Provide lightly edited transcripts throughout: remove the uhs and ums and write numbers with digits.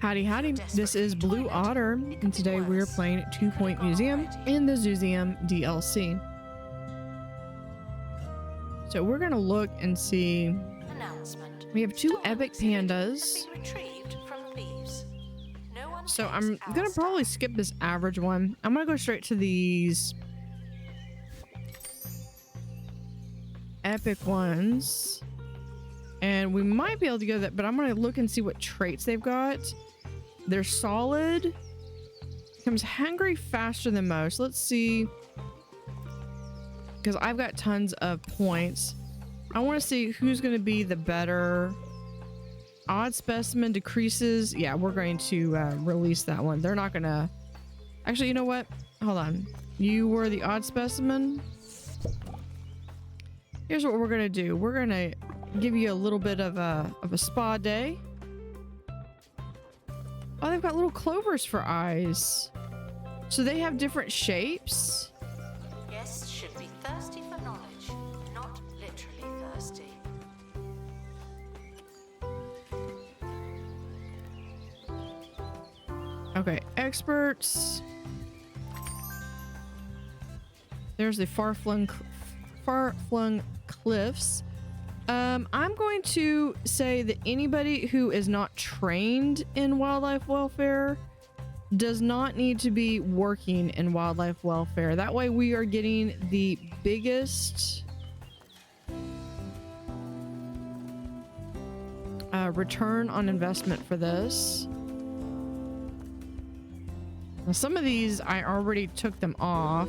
Howdy howdy, this is Blue Otter, and today we are playing 2 Point Museum in the Zooseum DLC. So we're gonna look and see. We have 2 epic pandas. So I'm gonna probably skip this average one. I'm gonna go straight to these epic ones. And we might be able to go that, but I'm gonna look and see what traits they've got. They're solid. Becomes hungry faster than most. Let's see. Because I've got tons of points. I want to see who's going to be the better. Odd specimen decreases. Yeah, we're going to release that one. They're not going to. Actually, you know what? Hold on. You were the odd specimen. Here's what we're going to do. We're going to give you a little bit of a spa day. Oh, they've got little clovers for eyes. So they have different shapes. Guests should be thirsty for knowledge, not literally thirsty. Okay, experts. There's the far-flung cliffs. I'm going to say that anybody who is not trained in wildlife welfare does not need to be working in wildlife welfare. That way we are getting the biggest return on investment for this. Now, some of these I already took them off.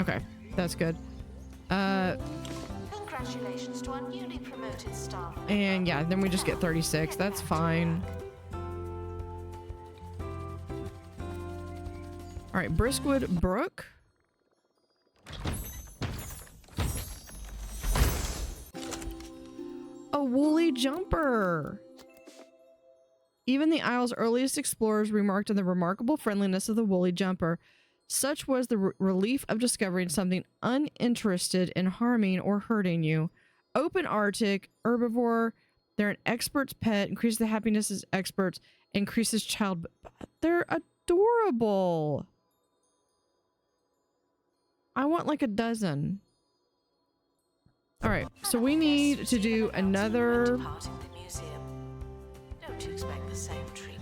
Okay, that's good. Congratulations to our newly promoted staff. And yeah, then we just get 36. That's fine. All right, Briskwood Brook. A woolly jumper. Even the Isle's earliest explorers remarked on the remarkable friendliness of the woolly jumper. Such was the relief of discovering something uninterested in harming or hurting you. Open Arctic, herbivore, they're an expert's pet, increases the happiness as experts, increases child. They're adorable. I want like a dozen. All right, so we need to do another. Don't expect the same treatment.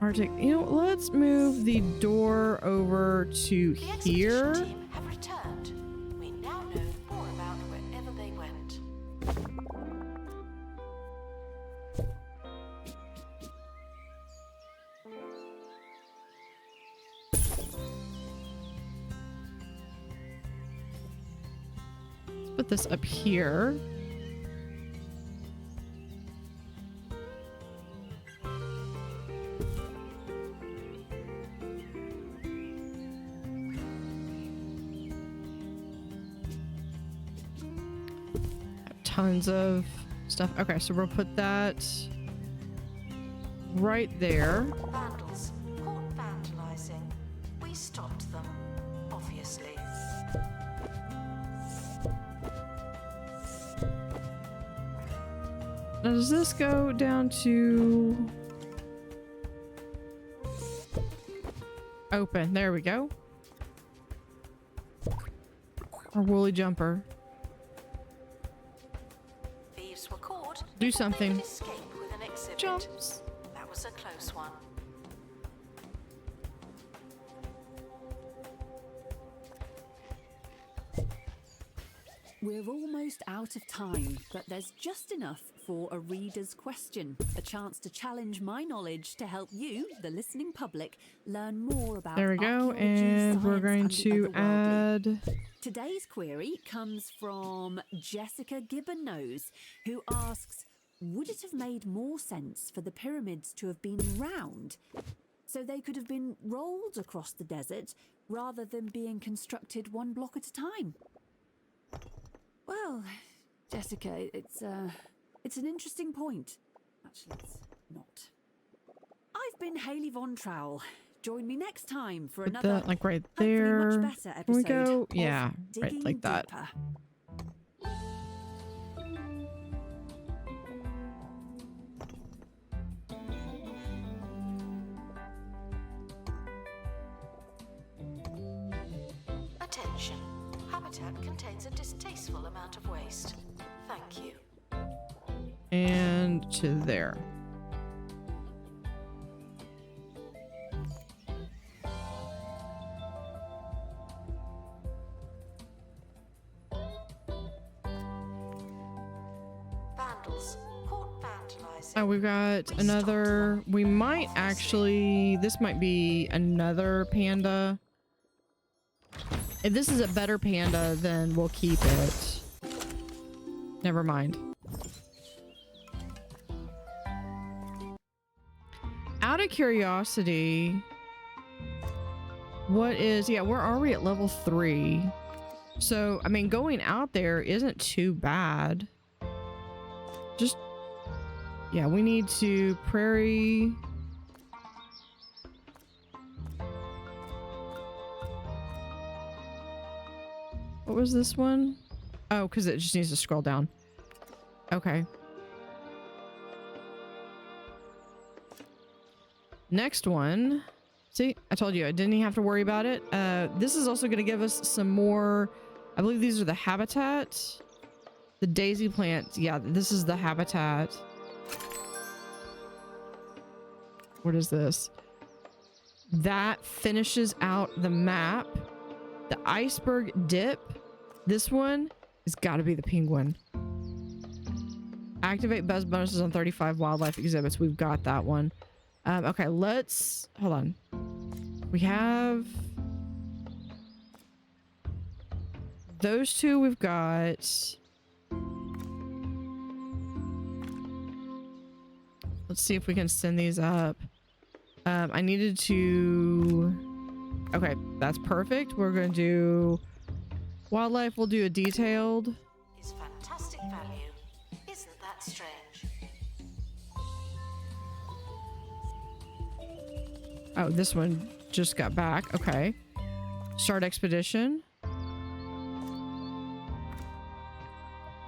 Arctic, you know, let's move the door over to here. The team have returned. We now know more about wherever they went. Let's put this up here. Tons of stuff. Okay, so we'll put that right there. Vandals caught vandalizing. We stopped them, obviously. Now, does this go down to open? There we go. Our woolly jumper. Do something. Escape with an exhibit. Jumps. That was a close one. We're almost out of time, but there's just enough for a reader's question. A chance to challenge my knowledge to help you, the listening public, learn more about there we go, archaeology, and we're science, going and to the otherworldly. add. Today's query comes from Jessica Gibbon-Nose, who asks, would it have made more sense for the pyramids to have been round, so they could have been rolled across the desert, rather than being constructed one block at a time? Well, Jessica, it's an interesting point. Actually, it's not. I've been Haley Von Trowell, Join me next time for Put another, that like right hopefully there. much better Can we episode go? of Yeah, right Digging like that. Deeper. Attention. Habitat contains a distasteful amount of waste. Thank you. And to there. Vandals. Caught vandalizing. Oh, we've got another. We might actually. This might be another panda. If this is a better panda, then we'll keep it. Never mind. Out of curiosity, what is... Yeah, where are we at level 3? So, I mean, going out there isn't too bad. Just... Yeah, we need to prairie... What was this one? Oh, because it just needs to scroll down. Okay. Next one. See, I told you I didn't even have to worry about it. This is also going to give us some more. I believe these are the habitat. The daisy plants. Yeah, this is the habitat. What is this? That finishes out the map. The iceberg dip. This one has got to be the penguin. Activate buzz bonuses on 35 wildlife exhibits. We've got that one. Okay, let's... Hold on. We have... Those two we've got. Let's see if we can send these up. I needed to... Okay, that's perfect. We're going to do... Wildlife, we'll do a detailed. Is fantastic value. Isn't that strange? Oh, this one just got back. Okay. Start expedition.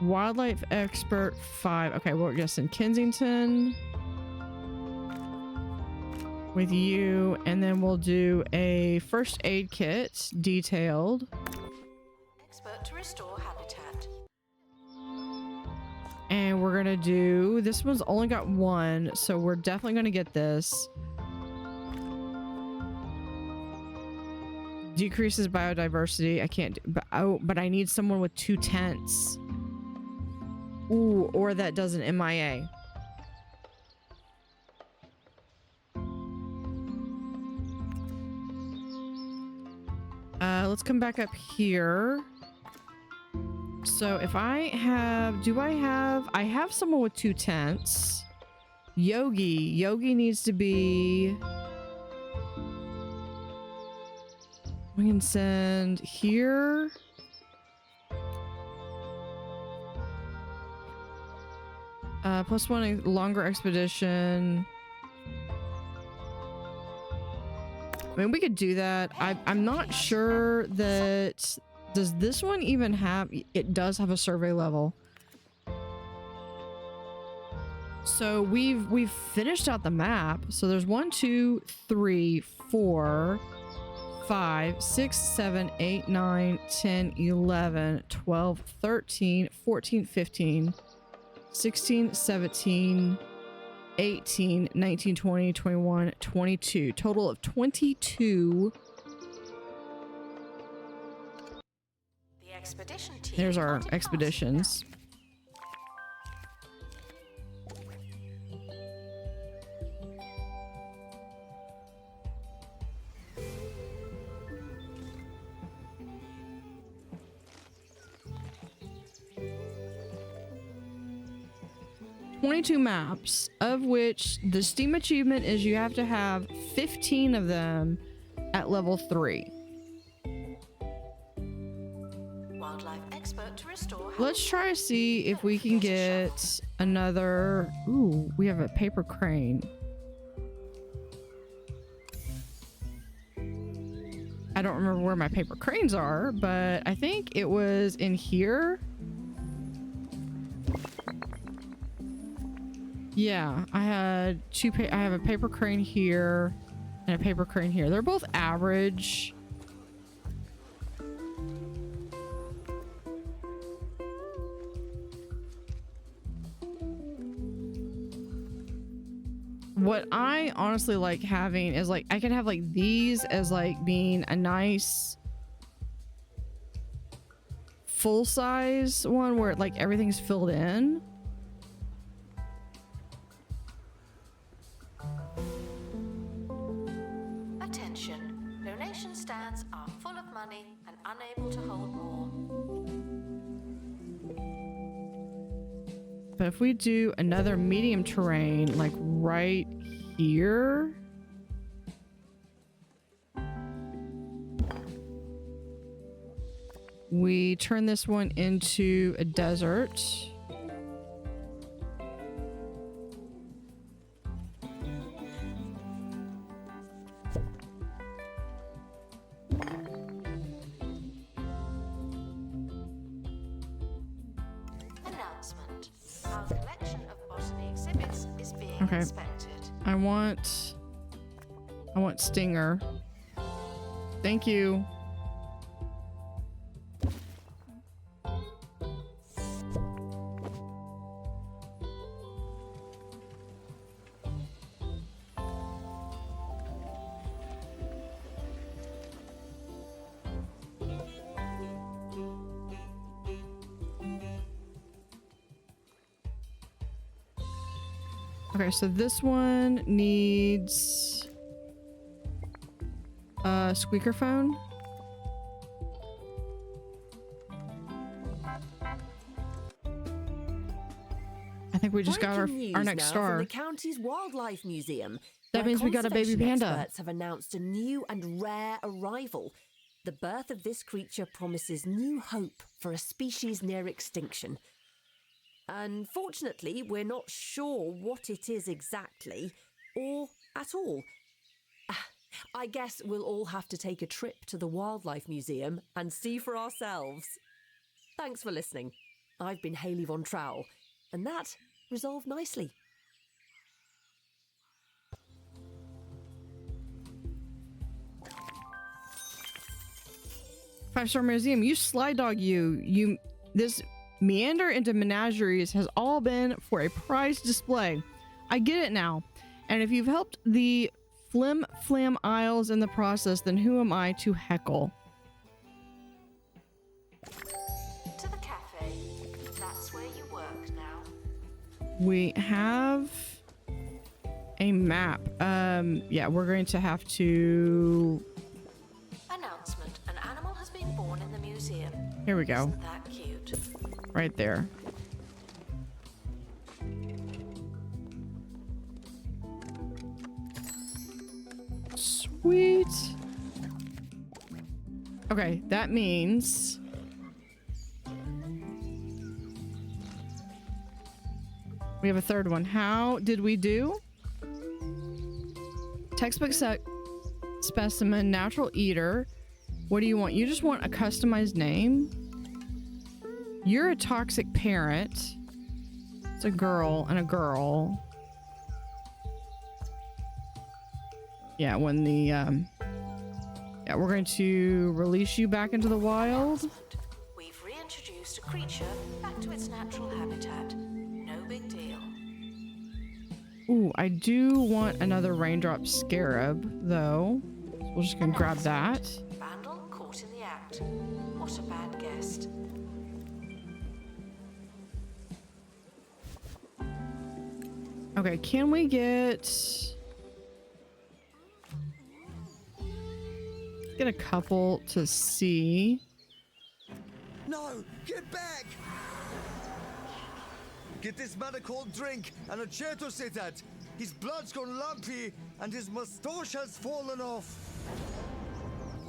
Wildlife expert 5. Okay, we're gonna send Kensington with you, and then we'll do a first aid kit detailed. Expert to restore habitat. And we're gonna do, this one's only got one, so we're definitely gonna get this. Decreases biodiversity. I can't do, but oh, but I need someone with 2 tents. Ooh, or that does an MIA. Let's come back up here. So if I have, I have someone with 2 tents. Yogi needs to be, we can send here. +1 longer expedition. I mean, we could do that. I'm not sure that... Does this one even have... It does have a survey level. So we've finished out the map. So there's 1, 2, 3, 4, 5, 6, 7, 8, 9, 10, 11, 12, 13, 14, 15, 16, 17, 18, 19, 20, 21, 22. Total of 22. The expedition team. There's our reported expeditions. passing. 22 maps, of which the Steam achievement is you have to have 15 of them at level 3. Wildlife expert to restore. Let's try to see if we can get another... Ooh, we have a paper crane. don't remember where my paper cranes are, but I think it was in here. Yeah, I had I have a paper crane here and a paper crane here. They're both average. What I honestly like having is like I could have like these as like being a nice full size one where like everything's filled in. Attention, donation stands are full of money and unable to hold more. But if we do another medium terrain, like right here. We turn this one into a desert. Announcement. Our collection of botany exhibits is being Okay. inspected. I want Stinger. Thank you. Okay, so this one needs a squeaker phone. I think we just got our Breaking next news now star. From the county's wildlife museum. That where means we got a baby conservation panda. Experts have announced a new and rare arrival. The birth of this creature promises new hope for a species near extinction. Unfortunately, we're not sure what it is exactly, or at all. I guess we'll all have to take a trip to the Wildlife Museum and see for ourselves. Thanks for listening. I've been Hayley Von Trowell, and that resolved nicely. Five-star museum, you sly dog you. This meander into menageries has all been for a prize display. I get it now. And if you've helped the Flim Flam Isles in the process, then who am I to heckle? To the cafe. That's where you work now. We have a map. Yeah, we're going to have to... Announcement. An animal has been born in the museum. Here we go. Isn't that cute? Right there. Sweet. Okay, that means we have a third one. How did we do? Textbook specimen, natural eater. What do you want? You just want a customized name? You're a toxic parent. It's a girl and a girl. Yeah, when the yeah, we're going to release you back into the wild. We've reintroduced a creature back to its natural habitat. No big deal. Ooh, I do want another raindrop scarab, though. So we're just gonna grab that. Vandal caught in the act. What a bad guest. Okay, can we get a couple to see? No, get back! Get this man a cold drink and a chair to sit at. His blood's gone lumpy and his moustache has fallen off.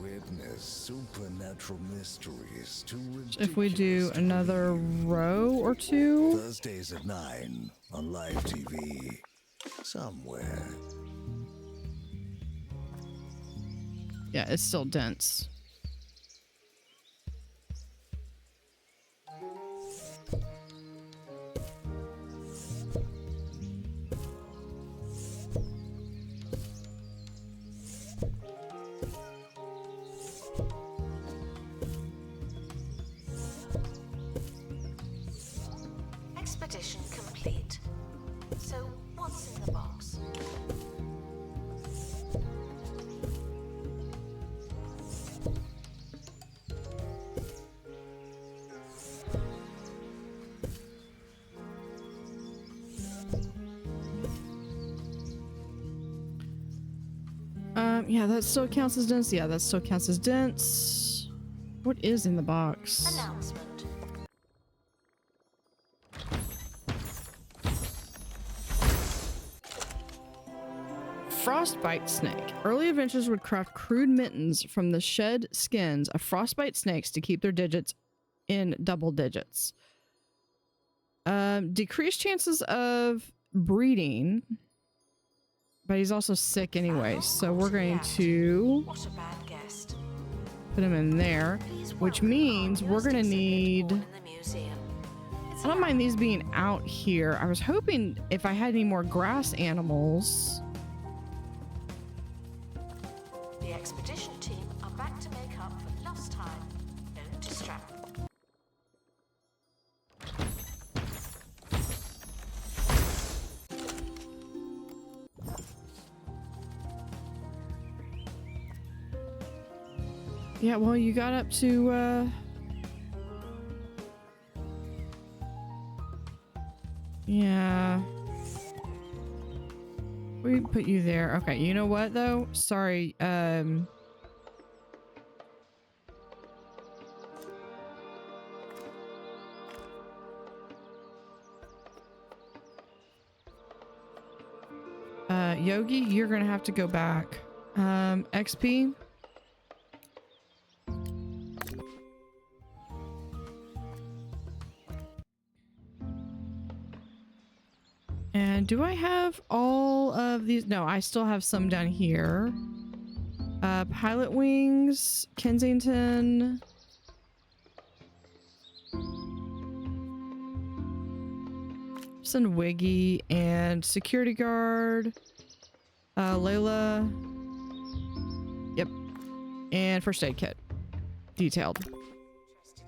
Witness supernatural mysteries too ridiculous. If we do another row or two. Thursdays at 9 on live TV. Somewhere. Yeah, it's still dense. Expedition complete. So, what's in the box? Yeah, that still counts as dense. Yeah, that still counts as dense. What is in the box? Announcement. Frostbite snake. Early adventurers would craft crude mittens from the shed skins of frostbite snakes to keep their digits in double digits. Decreased chances of breeding, but he's also sick anyway, so we're going to What a bad guest. put him in there, which means we're going to need... In the museum. I don't mind these being out here. I was hoping if I had any more grass animals... The expedition team are back to make up for lost time. Don't distract. Yeah, well, you got up to, yeah. We put you there. Okay, you know what, though? Sorry, Yogi, you're gonna have to go back. XP. And do I have all of these? No, I still have some down here. Pilot wings, Kensington. Send Wiggy and security guard. Layla. Yep. And first aid kit. Detailed.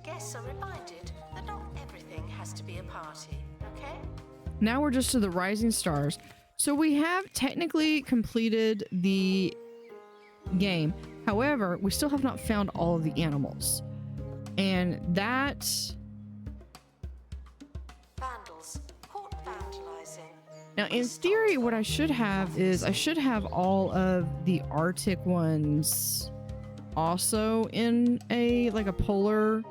Guests are reminded that not everything has to be a party, okay? Now we're just to the rising stars. So we have technically completed the game. However, we still have not found all of the animals. And that... Vandals. Port vandalizing. Now, in theory, what I should have is I should have all of the Arctic ones also in a, like a polar...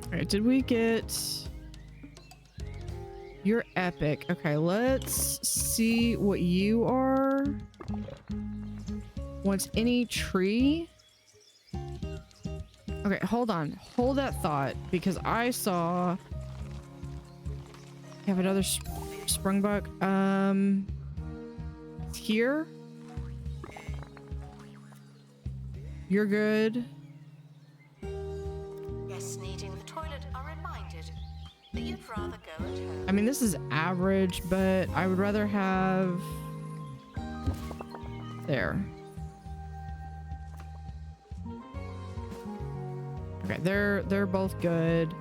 All right, did we get... You're epic. Okay, let's see what you are. Wants any tree? Okay, hold on. Hold that thought, because I saw... You have another sprungbuck. Here? You're good. Guests needing the toilet are reminded that you'd rather go at home. I mean, this is average, but I would rather have... There. Okay, they're both good.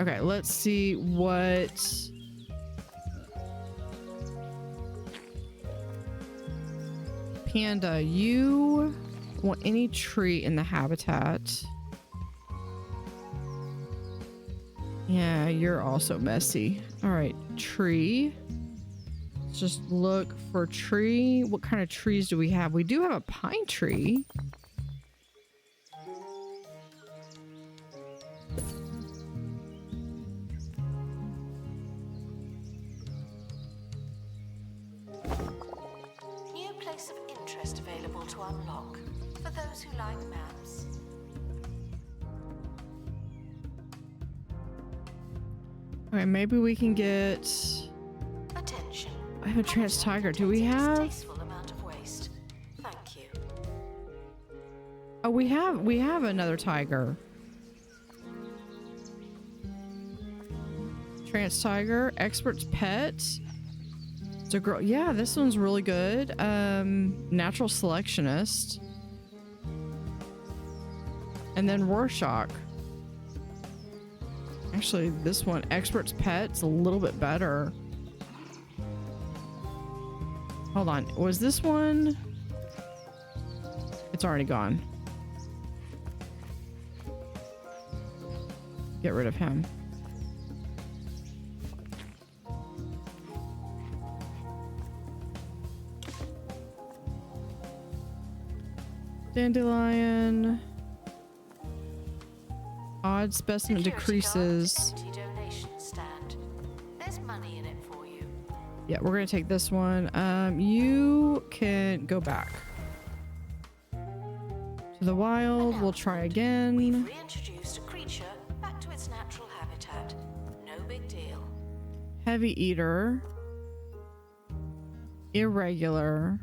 Okay, let's see what... Panda, you want any tree in the habitat? Yeah, you're also messy. All right, tree. Let's just look for tree. What kind of trees do we have? We do have a pine tree. New place of interest available to unlock. For those who like maps. Okay, maybe we can get... Attention. I have a trans tiger. Do we Contains a have... distasteful amount of waste. Thank you. Oh, we have another tiger. Trans tiger, expert's pet. It's a girl. Yeah, this one's really good. Natural selectionist. And then Rorschach. Actually, this one, expert's pet's a little bit better. Hold on. Was this one? It's already gone. Get rid of him. Dandelion. Odd specimen decreases. Empty donation stand. There's money in it for you. Yeah, we're gonna take this one. You can go back to the wild. We'll try We've again. reintroduced a creature back to its natural habitat. No big deal. Heavy eater. Irregular.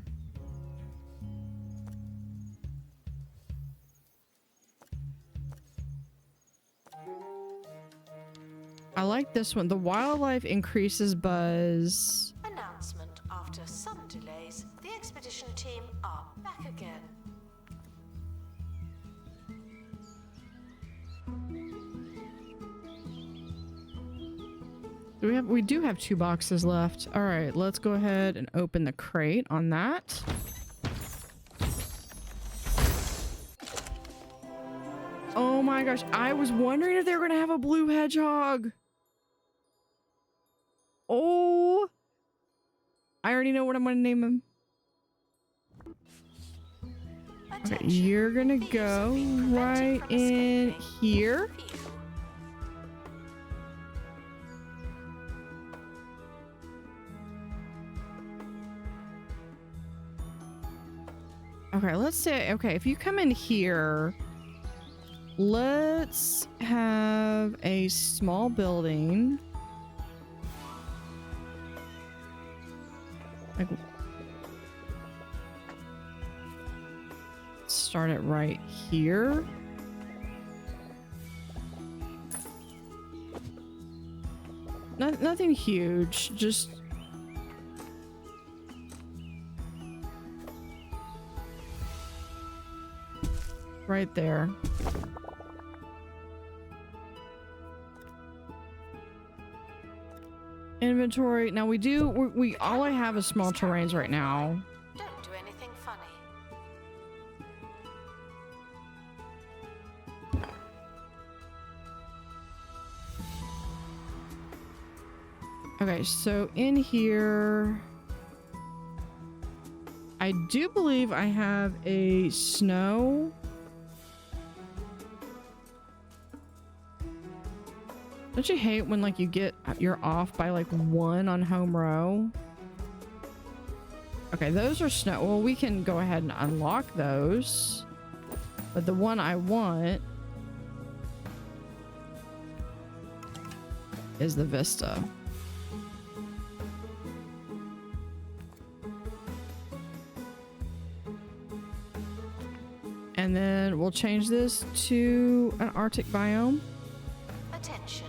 I like this one. The wildlife increases buzz. Announcement: after some delays, the expedition team are back again. We do have 2 boxes left. All right, let's go ahead and open the crate on that. Oh my gosh, I was wondering if they were going to have a blue hedgehog. Oh, I already know what I'm going to name him. Okay, Attention. you're going to Thieves go have been prevented right from in escaping. here. Phew. Okay, let's say, okay, if you come in here, let's have a small building. Like, start it right here. Nothing huge, just right there. Inventory. Now we all I have is small terrains right now. Don't do anything funny. Okay, so in here, I do believe I have a snow. Don't you hate when like you're off by like 1 on home row? Okay, those are snow. Well, we can go ahead and unlock those. But the one I want is the Vista. And then we'll change this to an Arctic biome. Attention.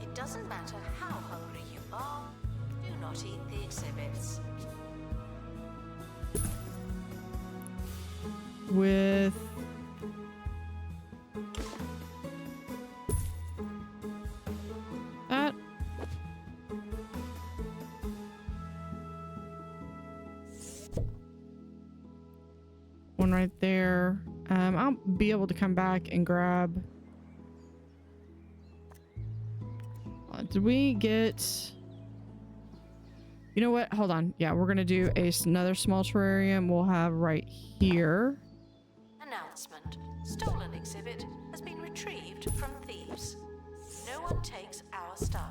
It doesn't matter how hungry you are, do not eat the exhibits. With that. One right there. I'll be able to come back and grab. Did we get... You know what? Hold on. Yeah, we're going to do another small terrarium we'll have right here. Announcement. Stolen exhibit has been retrieved from thieves. No one takes our stuff.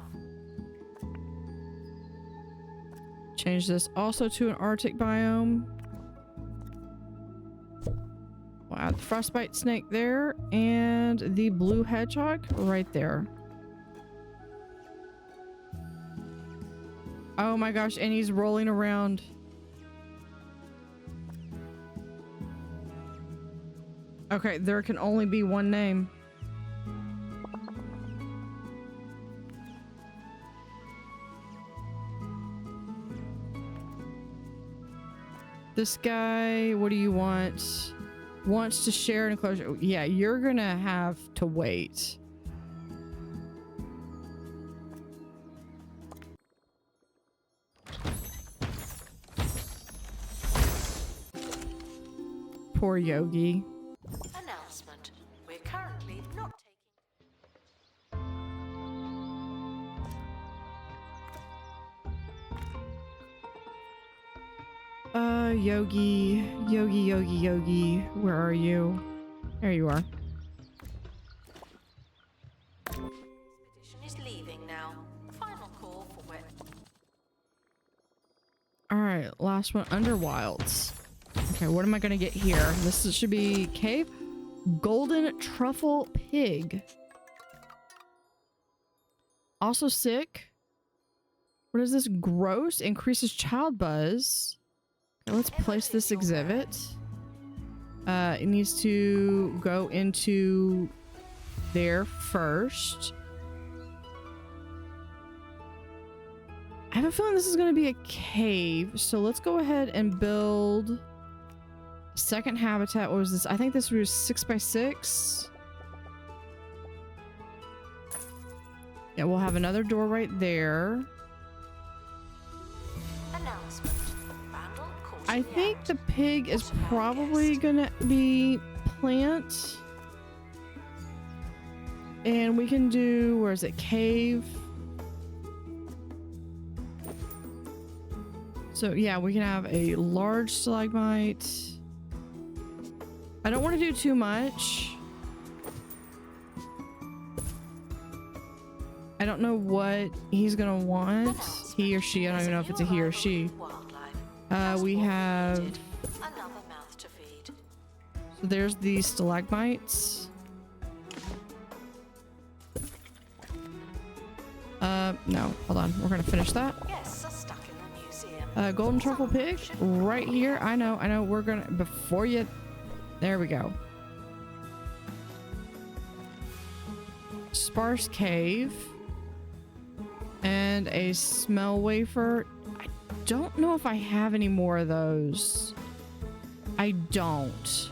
Change this also to an Arctic biome. add the frostbite snake there and the blue hedgehog right there. Oh my gosh, and he's rolling around. Okay, there can only be one name. This guy, what do you want? Wants to share an enclosure. Yeah, you're gonna have to wait. Poor Yogi. Announcement. We're currently not Yogi, where are you? There you are. Expedition is leaving now. Final call for wet. Alright, last one, Underwilds. Okay, what am I gonna get here? Should be cave. Golden truffle pig. Also sick. What is this? Gross. Increases child buzz. Okay, let's place this exhibit. It needs to go into there first. I have a feeling this is going to be a cave, so let's go ahead and build second habitat. What was this? I think this was 6x6. Yeah, we'll have another door right there. Announcement. Vandal caught I in the think act. the pig is probably gonna be plant. And we can do, where is it? Cave. So yeah, we can have a large stalagmite. I don't want to do too much. I don't know what he's gonna want. He or she, I don't even know if it's a he or she. We have, Another mouth to feed. so there's the stalagmites. No, hold on. We're gonna finish that. Guests are stuck in the museum. Golden truffle pig right here. I know. We're gonna, before you, there we go. Sparse cave and a smell wafer. I don't know if I have any more of those. I don't.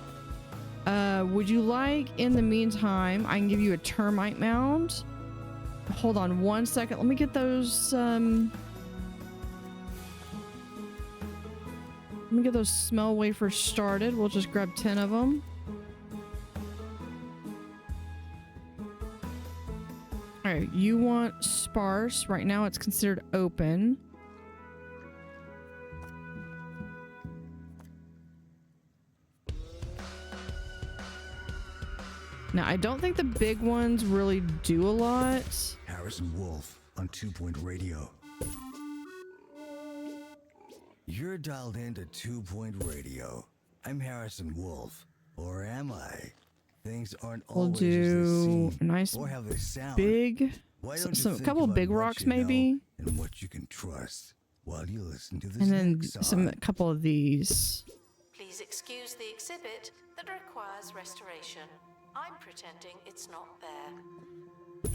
Would you like, in the meantime, I can give you a termite mound. Hold on one second. Let me get those, let me get those smell wafers started. We'll just grab 10 of them. All right, you want sparse. Right now it's considered open. Now, I don't think the big ones really do a lot. Harrison Wolf on 2-Point Radio. You're dialed into 2-Point Radio. I'm Harrison Wolf. Or am I? Things aren't We'll always as they do seem, a nice or how they sound. big, Why don't you some think couple about big what rocks you know maybe, and what you can trust while you listen to this and then next a song. couple of these. Please excuse the exhibit that requires restoration. I'm pretending it's not there.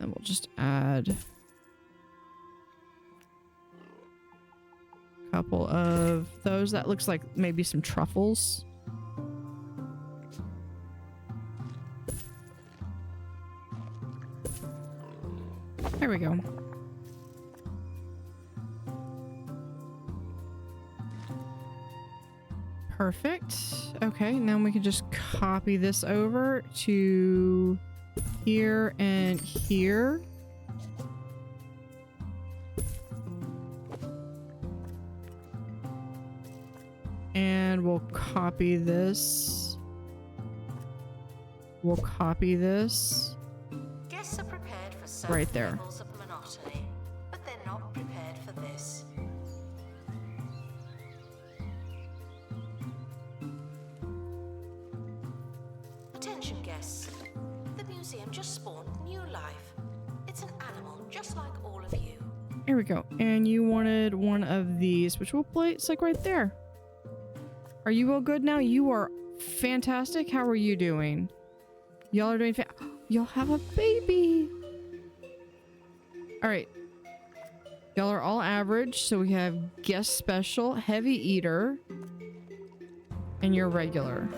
Then we'll just add a couple of those. That looks like maybe some truffles. There we go. Perfect. Okay, now we can just copy this over to here and here. And we'll copy this. We'll copy this. Guests are prepared for certain Right there. levels of monotony, but they're not prepared for this. Attention guests. The museum just spawned new life. It's an animal just like all of you. Here we go. And you wanted one of these, which we'll play. It's like right there. Are you all good now? You are fantastic. How are you doing? Y'all are doing y'all have a baby. All right. Y'all are all average. So we have guest special, heavy eater, and you're regular.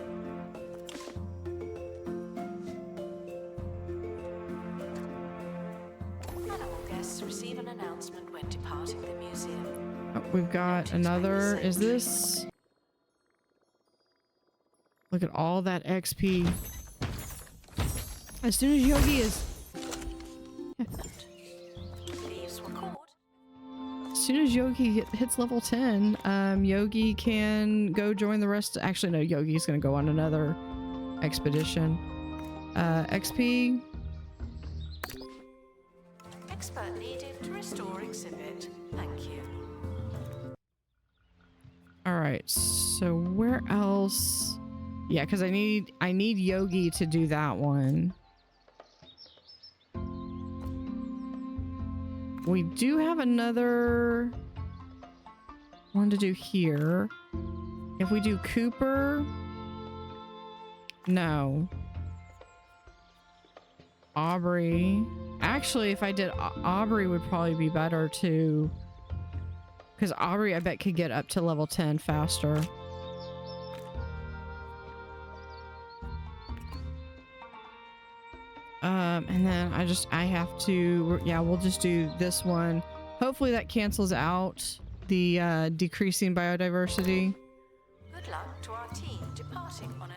Animal guests receive an announcement when departing the museum. Oh, we've got another. Is this? Look at all that XP. As soon as Yogi is... Thieves were caught. As soon as Yogi hits level 10, Yogi can go join the rest. Actually, no, Yogi's going to go on another expedition. XP. Expert needed to restore exhibit. Thank you. All right. So where else? Yeah, because I need Yogi to do that one. We do have another one to do here. If we do Cooper, no. Aubrey. Actually, if I did Aubrey would probably be better too. Because Aubrey, I bet, could get up to level 10 faster. And then I have to, yeah, we'll just do this one. Hopefully that cancels out the decreasing biodiversity. Good luck to our team departing on an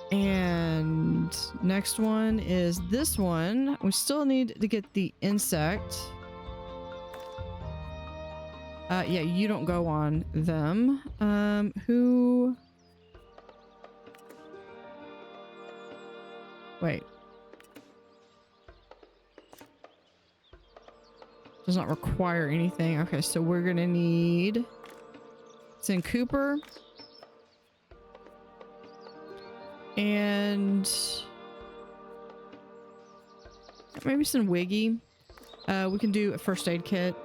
expedition. And next one is this one. We still need to get the insect. Yeah, you don't go on them. Who? Wait. Does not require anything. Okay, so we're gonna need... It's in Cooper. And... maybe some Wiggy. We can do a first aid kit.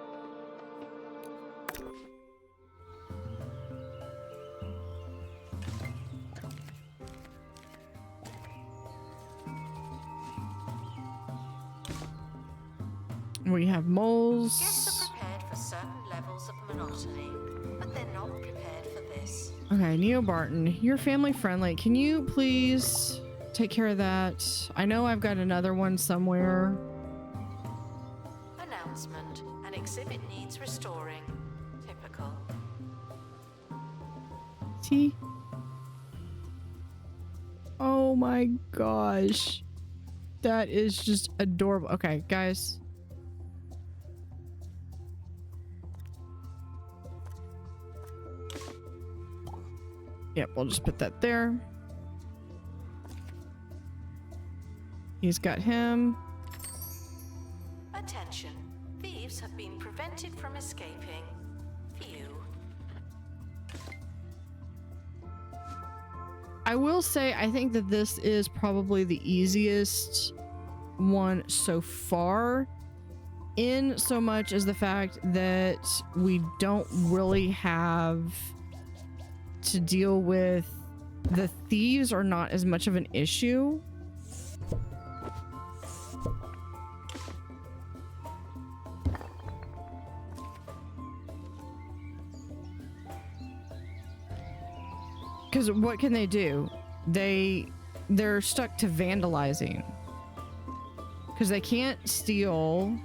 We have moles. Guests are prepared for certain levels of monotony, but they're not prepared for this. Okay, Neo Barton, you're family friendly. Can you please take care of that? I know I've got another one somewhere. Announcement. An exhibit needs restoring. Typical. See? Oh my gosh. That is just adorable. Okay, guys. Yep, we'll just put that there. He's got him. Attention. Thieves have been prevented from escaping. Phew. I will say, I think that this is probably the easiest one so far, in so much as the fact that we don't really have to deal with the thieves, are not as much of an issue. Because what can they do? They're stuck to vandalizing. Because they can't steal.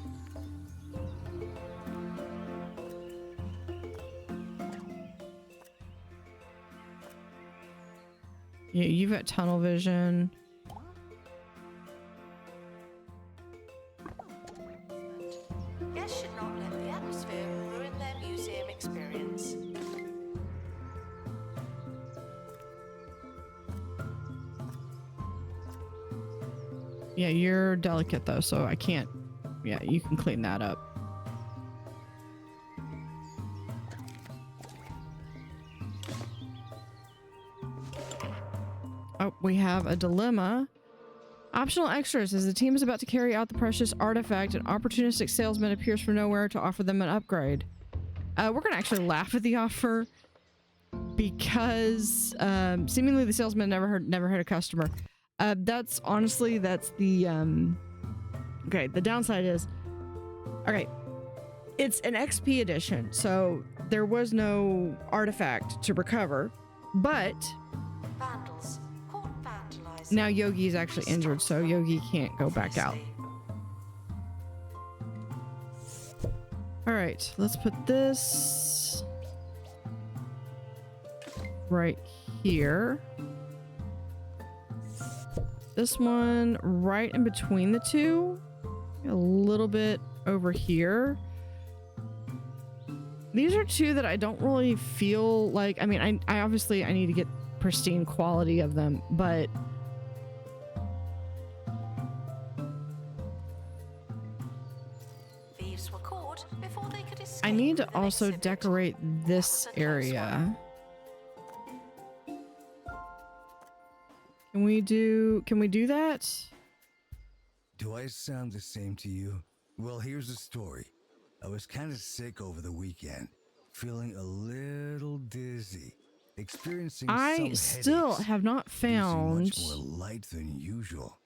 Yeah, you've got tunnel vision. Guests should not let the atmosphere ruin their museum experience. Yeah, you're delicate though, so I can't. Yeah, you can clean that up. Oh, Oh, we have a dilemma. Optional extras. As the team is about to carry out the precious artifact, an opportunistic salesman appears from nowhere to offer them an upgrade. We're gonna actually laugh at the offer because seemingly the salesman never hurt a customer. That's honestly, that's the okay. The downside is, okay, it's an XP edition, so there was no artifact to recover, but Vandals caught vandalizing. now Yogi is actually injured, so Yogi can't go back out. All right, let's put this right here. This one right in between the two. A little bit over here. These are two that I don't really feel like, I mean, I obviously I need to get pristine quality of them, but Thieves were caught before they could escape. I need to with an also exhibit. decorate this That was a close area. Can we do that? Do I sound the same to you? Well, here's the story. I was kind of sick over the weekend, feeling a little dizzy, experiencing I some still headaches, have not losing found. much more light than usual.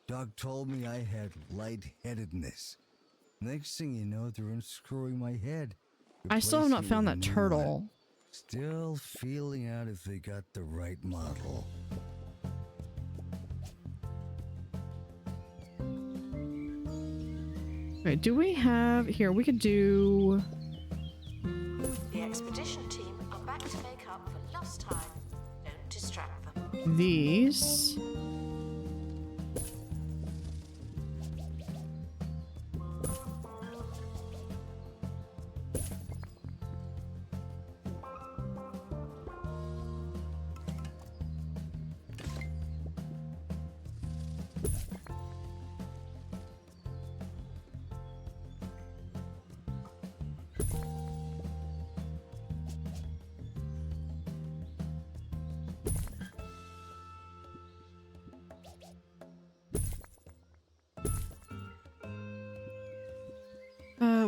Doc told me I had lightheadedness. Next thing you know, they're unscrewing my head. I still have not replacing found it with that a new one. turtle. Still feeling out if they got the right model. Okay, do we have here? We could do. The expedition team are back to make up for lost time. Don't distract them. These.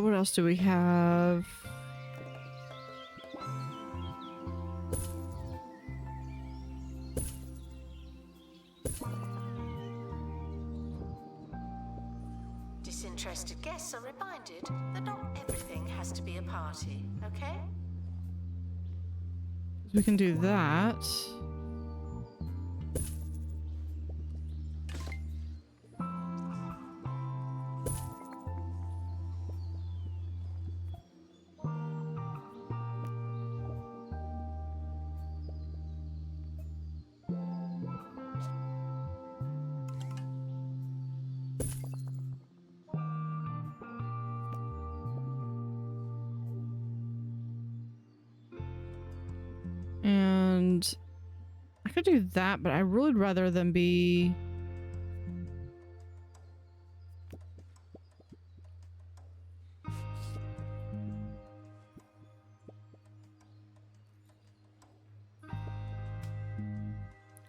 What else do we have? Disinterested guests are reminded that not everything has to be a party, okay? We can do that. And I could do that, but I really would rather them be.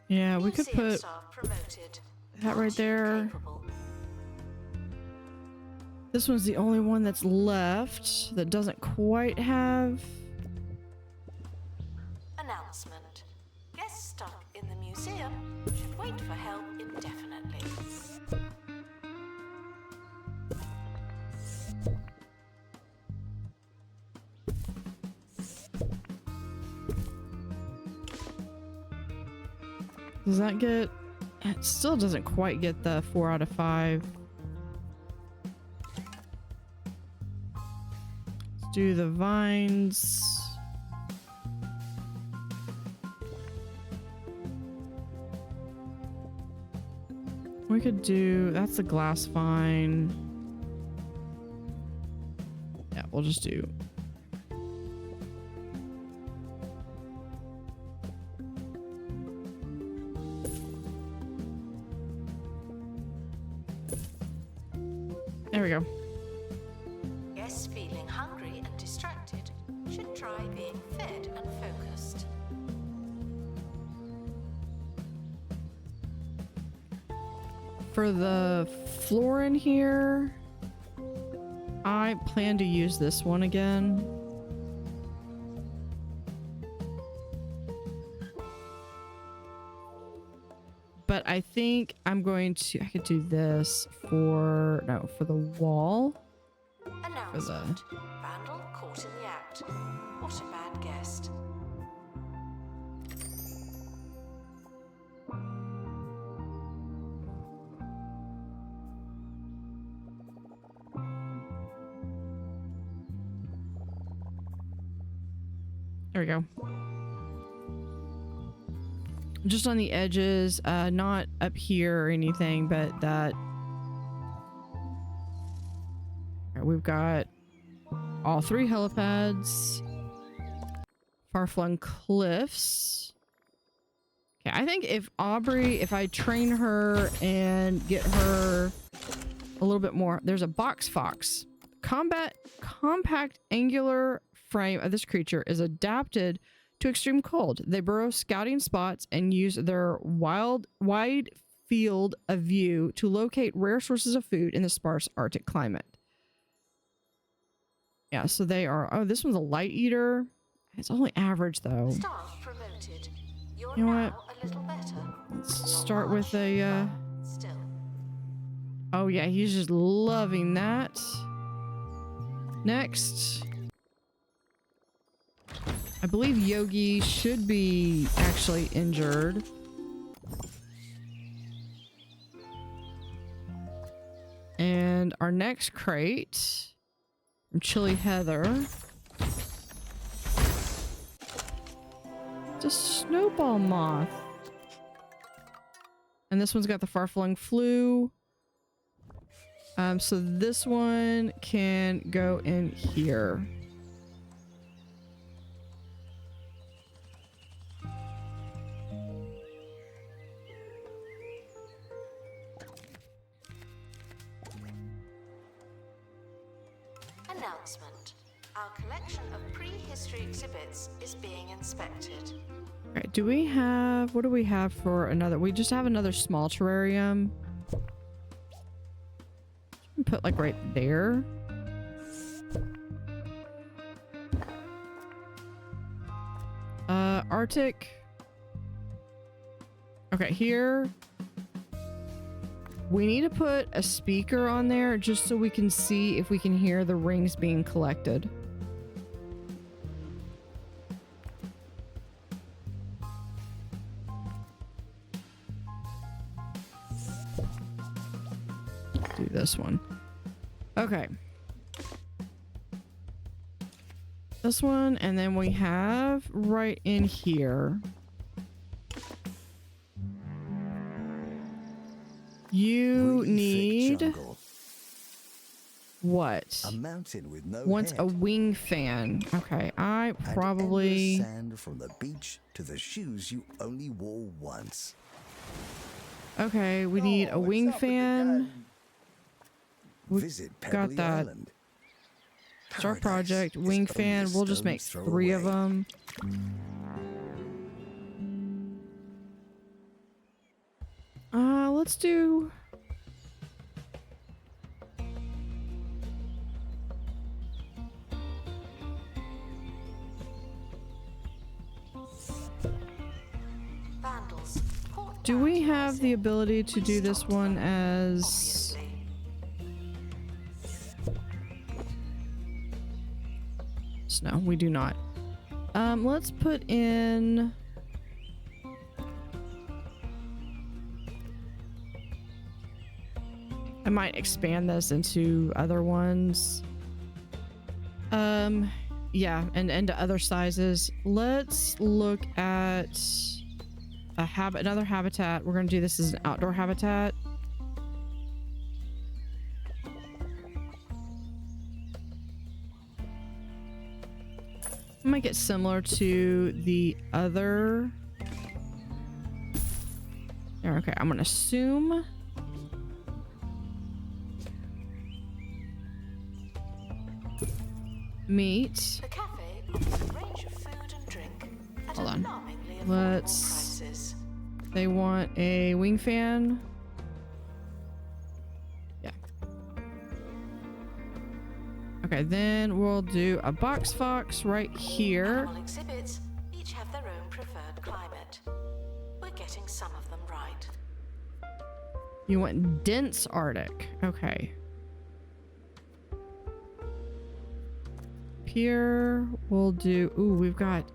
Yeah, we could Museum put staff promoted. that right there. Capable. This one's the only one that's left that doesn't quite have. Announcement. Guests stuck in the museum should wait for help indefinitely. Does that get? It still doesn't quite get the 4 out of 5. Let's do the vines. We could do, that's a glass vine. Yeah, we'll just do. There we go. Guests feeling hungry and distracted should try being fed and focused. For the floor in here, I plan to use this one again. But I think I'm going to, I could do this for, no, for the wall. Announcement. Vandal caught in the act. What a bad guest. There we go. Just on the edges, not up here or anything, but that. Alright, we've got all 3 helipads, far-flung cliffs. Okay, I think if Aubrey, if I train her and get her a little bit more, there's a box fox. Compact angular frame of this creature is adapted to extreme cold. They burrow scouting spots and use their wide field of view to locate rare sources of food in the sparse Arctic climate. Yeah, so they are. Oh, this one's a light eater. It's only average though. Staff promoted. You're You know now a little better. Let's start with a. Still. Oh yeah, he's just loving that. Next. I believe Yogi should be actually injured. And our next crate from Chili Heather. It's a snowball moth. And this one's got the far-flung flu. So this one can go in here. Announcement. Our collection of prehistory exhibits is being inspected. Alright, do we have... What do we have for another... We just have another small terrarium. Put like right there. Arctic. Okay, here. We need to put a speaker on there just so we can see if we can hear the rings being collected. Do this one. Okay. This one, and then we have right in here. You need what? A mountain with no Wants head. a wing fan. Okay, I And probably endless sand from the beach to the shoes you only wore once. okay. We need a wing fan. We Visit got Pebbly that. Island. Start Paradise project is wing only a fan. We'll just make stone's 3 throw of away. them. Let's do. Vandals. Do we have the ability to do this one as... No, we do not. Let's put in... I might expand this into other ones. Yeah, and into other sizes. Let's look at another habitat. We're gonna do this as an outdoor habitat. Make it similar to the other. There, okay, I'm gonna assume. Meat. The cafe offers a range of food and drink at Hold on. alarmingly affordable Let's- prices. They want a wing fan. Okay, then we'll do a box fox right here. Animal exhibits each have their own preferred climate. We're getting some of them right. You want dense Arctic. Okay. Here we'll do, ooh, we've got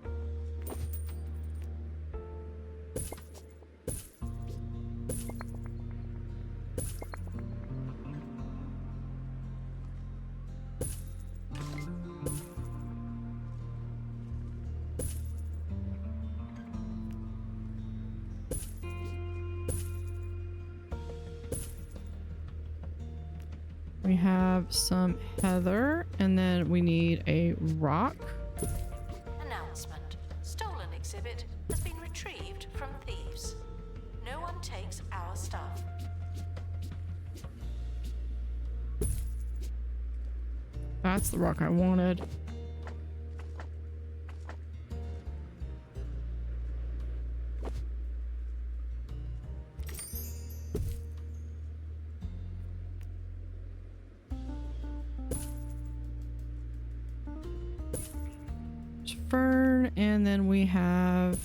we have some heather, and then we need a rock. Announcement. Stolen exhibit has been retrieved from thieves. No one takes our stuff. That's the rock I wanted. Fern, and then we have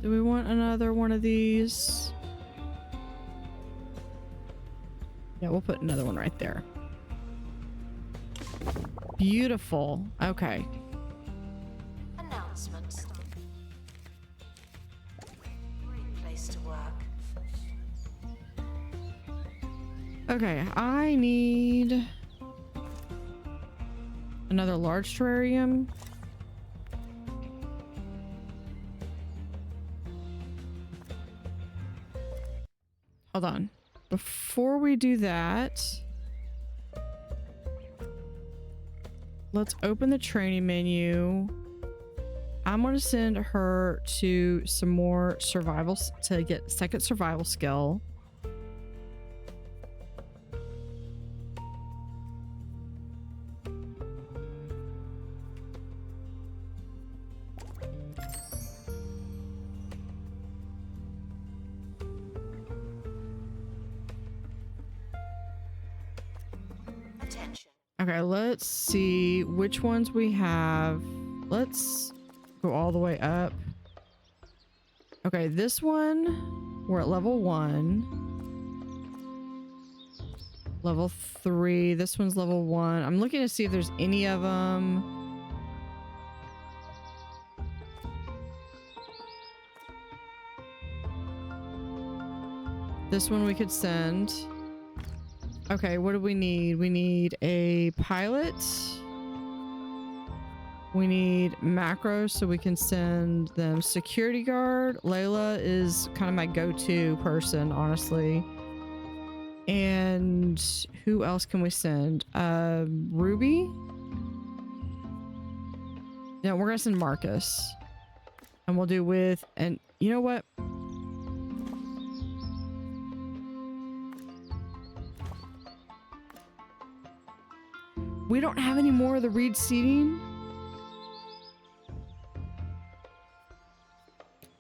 do we want another one of these? Yeah, we'll put another one right there. Beautiful. Okay. Announcements. Great place to work. Okay, I need another large terrarium. Hold on. Before we do that, let's open the training menu. I'm going to send her to some more survival to get second survival skill. Attention. Okay, let's see which ones we have. Let's go all the way up. Okay, this one, we're at level 1. Level 3, this one's level 1. I'm looking to see if there's any of them. This one we could send. Okay, what do we need? We need a pilot. We need macros so we can send them security guard. Layla is kind of my go-to person, honestly. And who else can we send? Ruby? No, we're gonna send Marcus. And we'll do with, and you know what? We don't have any more of the reed seeding.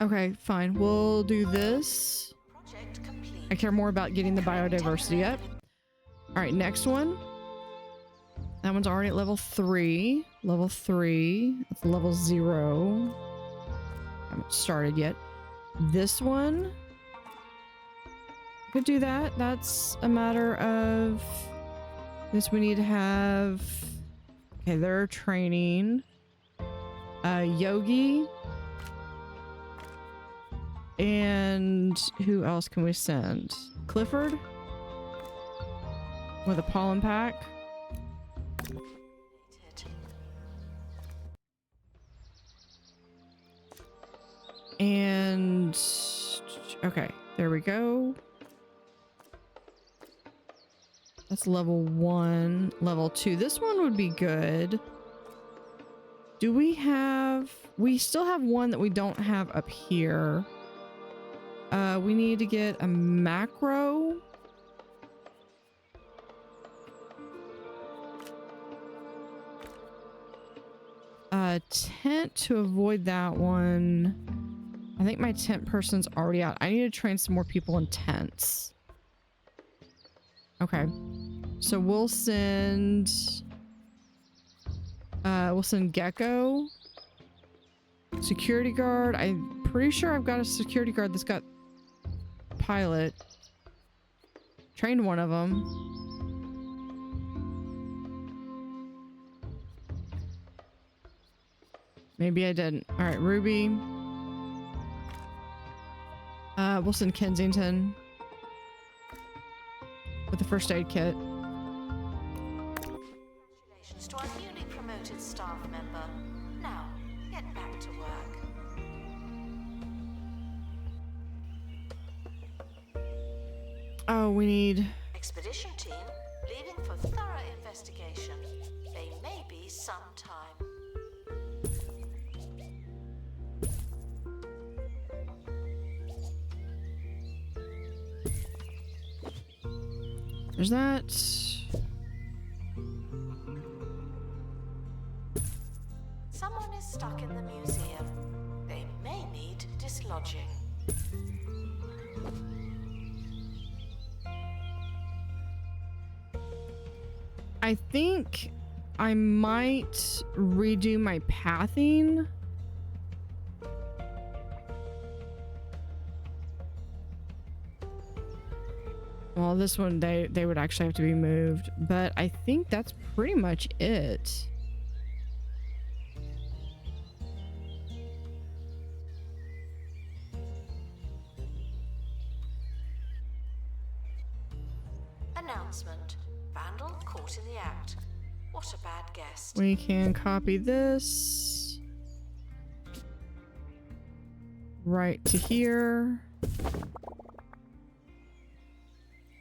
Okay, fine. We'll do this. Project complete. I care more about getting the biodiversity up. All right, next one. That one's already at level 3. Level 3. That's level 0. Haven't started yet. This one. Could do that. That's a matter of... This we need to have... Okay, they're training. Yogi. And who else can we send? Clifford? With a pollen pack. And... Okay, there we go. That's level 1. Level 2. This one would be good. Do we have... We still have one that we don't have up here. We need to get a macro. tent to avoid that one. I think my tent person's already out. I need to train some more people in tents. Okay. So we'll send Gecko. Security guard. I'm pretty sure I've got a security guard that's got pilot. Trained one of them. Maybe I didn't. All right, Ruby. We'll send Kensington with the first aid kit. Congratulations to our newly promoted staff member. Now, get back to work. Oh, we need... Expedition team leaving for thorough investigation. They may be some time. There's that. Someone is stuck in the museum. They may need dislodging. I think I might redo my pathing. Well, this one, they would actually have to be moved, but I think that's pretty much it. Announcement. Vandal caught in the act. What a bad guest. We can copy this right to here.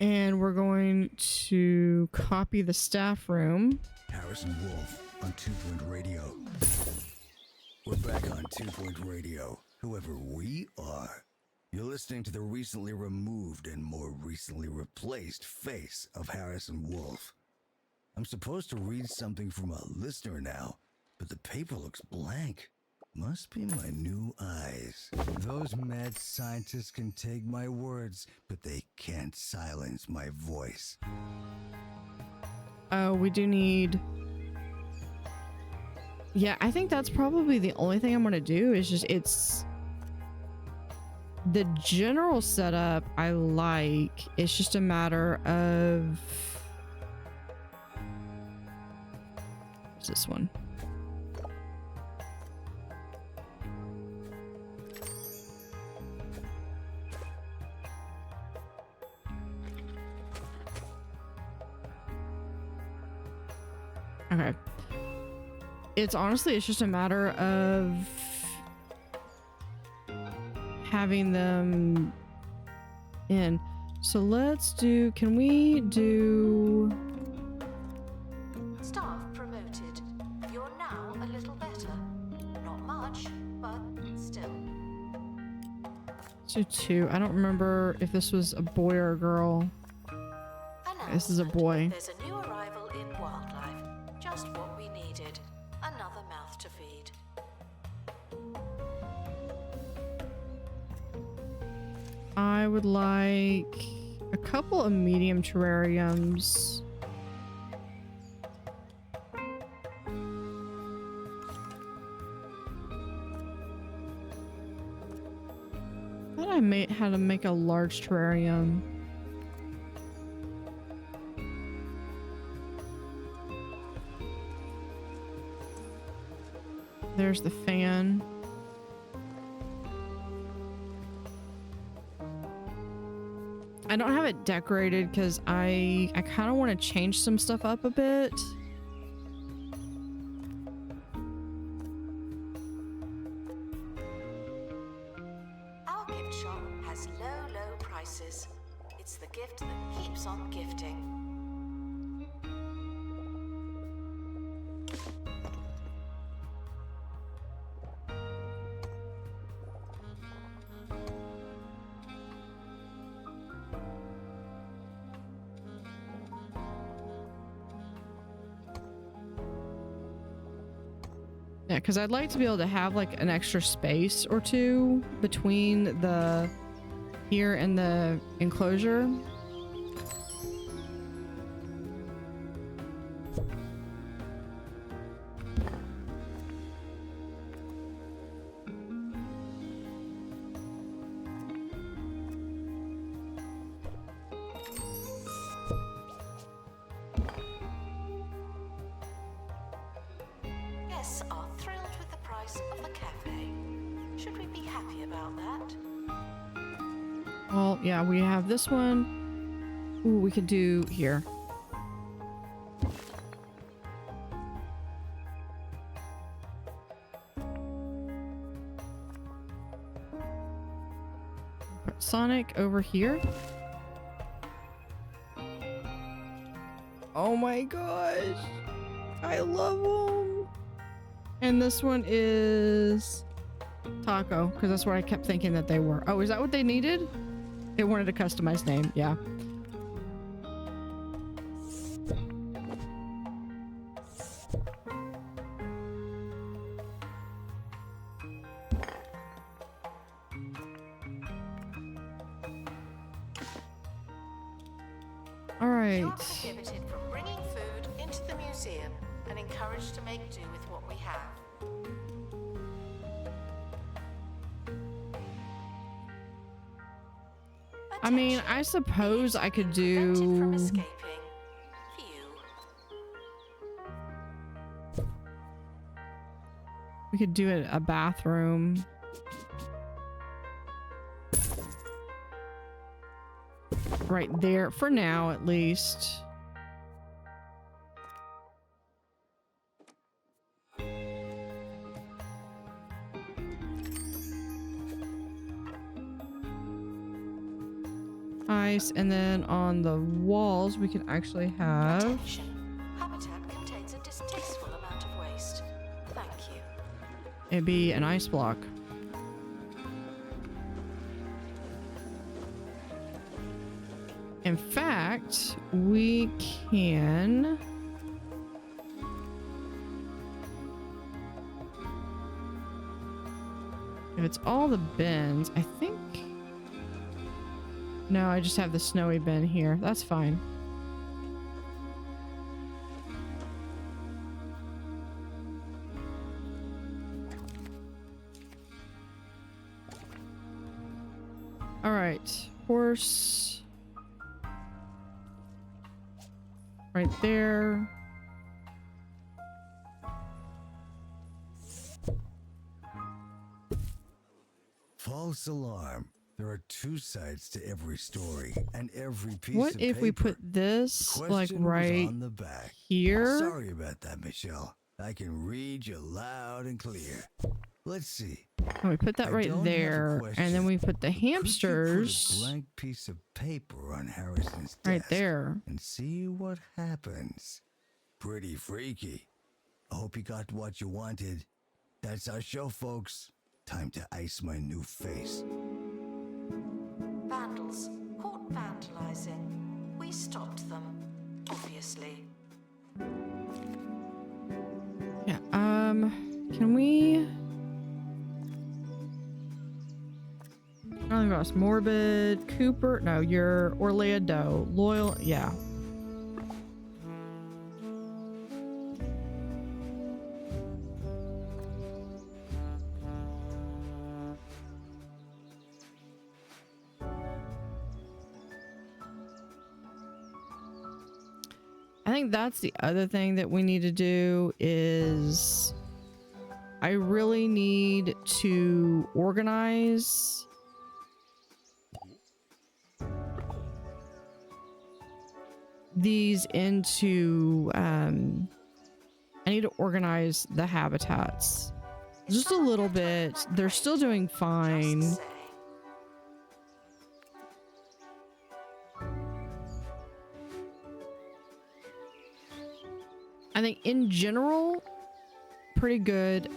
And we're going to copy the staff room. Harrison Wolf on 2 Point Radio. We're back on 2 Point Radio, whoever we are. You're listening to the recently removed and more recently replaced face of Harrison Wolf. I'm supposed to read something from a listener now, but the paper looks blank. Must be my new eyes. Those mad scientists can take my words, but they can't silence my voice. Oh, we do need... Yeah, I think that's probably the only thing I'm going to do is just, it's... The general setup I like. It's just a matter of... What's this one? Okay. It's honestly, it's just a matter of having them in. So let's do, can we do... Staff promoted. You're now a little better. Not much, but still. Let's do 2. I don't remember if this was a boy or a girl. This is a boy. There's a new arrival in wildlife. Just what we needed. Another mouth to feed. I would like a couple of medium terrariums. Thought I had to make a large terrarium. There's the fan. I don't have it decorated because I kind of want to change some stuff up a bit. Our gift shop has low prices. It's the gift that keeps on gifting. Yeah, because I'd like to be able to have like an extra space or two between the here and the enclosure. Guests are thrilled with the price of the cafe. Should we be happy about that? Well, yeah, we have this one. Ooh, we could do here. Put Sonic over here. Oh my gosh. I love them. And this one is Taco, because that's what I kept thinking that they were. Oh, is that what they needed? They wanted a customized name. Yeah. All right. You're prohibited from bringing food into the museum and encouraged to make do with what we have. I mean, Attention. I suppose I could Prevented from do... escaping. Phew. We could do a bathroom. Right there, for now at least. Nice, and then on the walls we can actually have... Attention. Habitat contains a distasteful amount of waste. Thank you. It'd be an ice block. In fact, we can... If it's all the bins, I think... No, I just have the snowy bin here. That's fine. All right, horse. Right there. False alarm. There are two sides to every story, and every piece What of if we paper. put this like Question was right on the back. here? Sorry about that, Michelle. I can read you loud and clear. Let's see. And we put that I right don't have a there, and then question. we put the Could you hamsters put a blank piece of paper on Harrison's right desk there. and see what happens? Pretty freaky. I hope you got what you wanted. That's our show, folks. Time to ice my new face. Vandals caught vandalizing. We stopped them, obviously. Yeah, can we... Nothing about Morbid, Cooper. No, you're Orlando. Loyal, yeah. I think that's the other thing that we need to do is I really need to organize these into I need to organize the habitats just a little bit. They're still doing fine. Just say. I think in general, pretty good.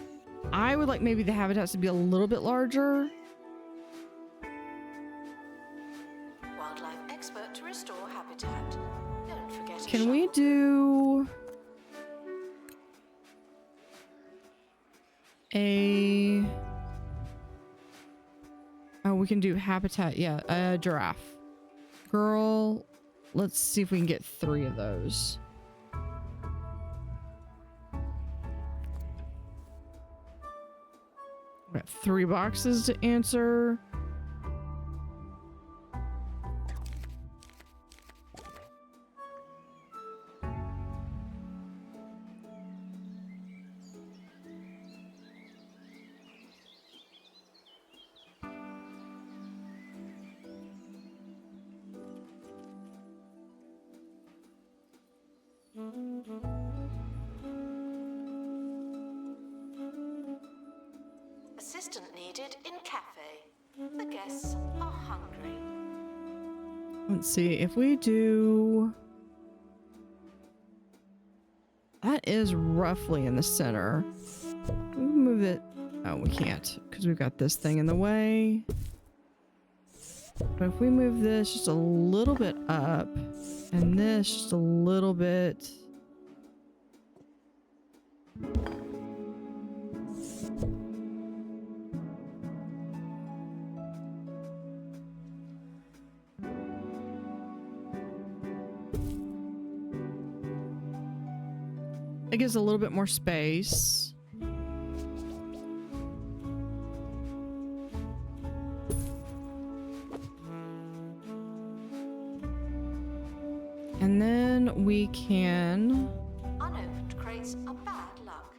I would like maybe the habitats to be a little bit larger. Wildlife expert to restore habitat. Don't forget a Can we shovel. do... a... Oh, we can do habitat. Yeah, a giraffe. Girl, let's see if we can get 3 of those. We got 3 boxes to answer. Assistant needed in cafe. The guests are hungry. Let's see if we do... That is roughly in the center. We can move it. Oh, we can't because we've got this thing in the way. But if we move this just a little bit up and this just a little bit... It gives a little bit more space. And then we can... Unopened crates are bad luck.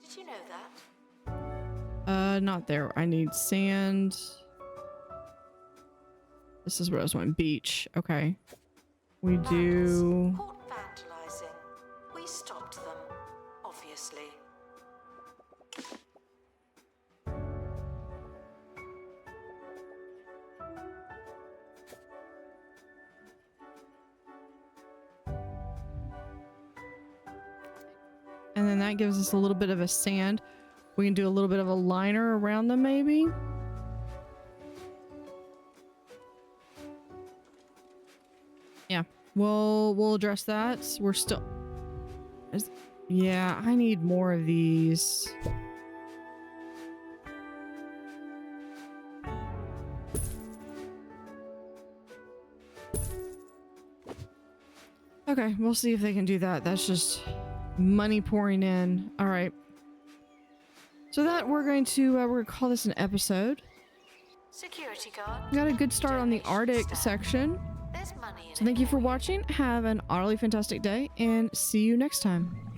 Did you know that? Not there. I need sand. This is what I was wanting. Beach. Okay. We do... Caught vandalizing. We stopped them, obviously. And then that gives us a little bit of a sand. We can do a little bit of a liner around them, maybe. Yeah, we'll address that. We're still... Yeah, I need more of these. Okay, we'll see if they can do that. That's just money pouring in. All right. So that we're gonna call this an episode. Security guard. We got a good start on the Arctic section. There's money in So thank you for watching. Have an utterly fantastic day and see you next time.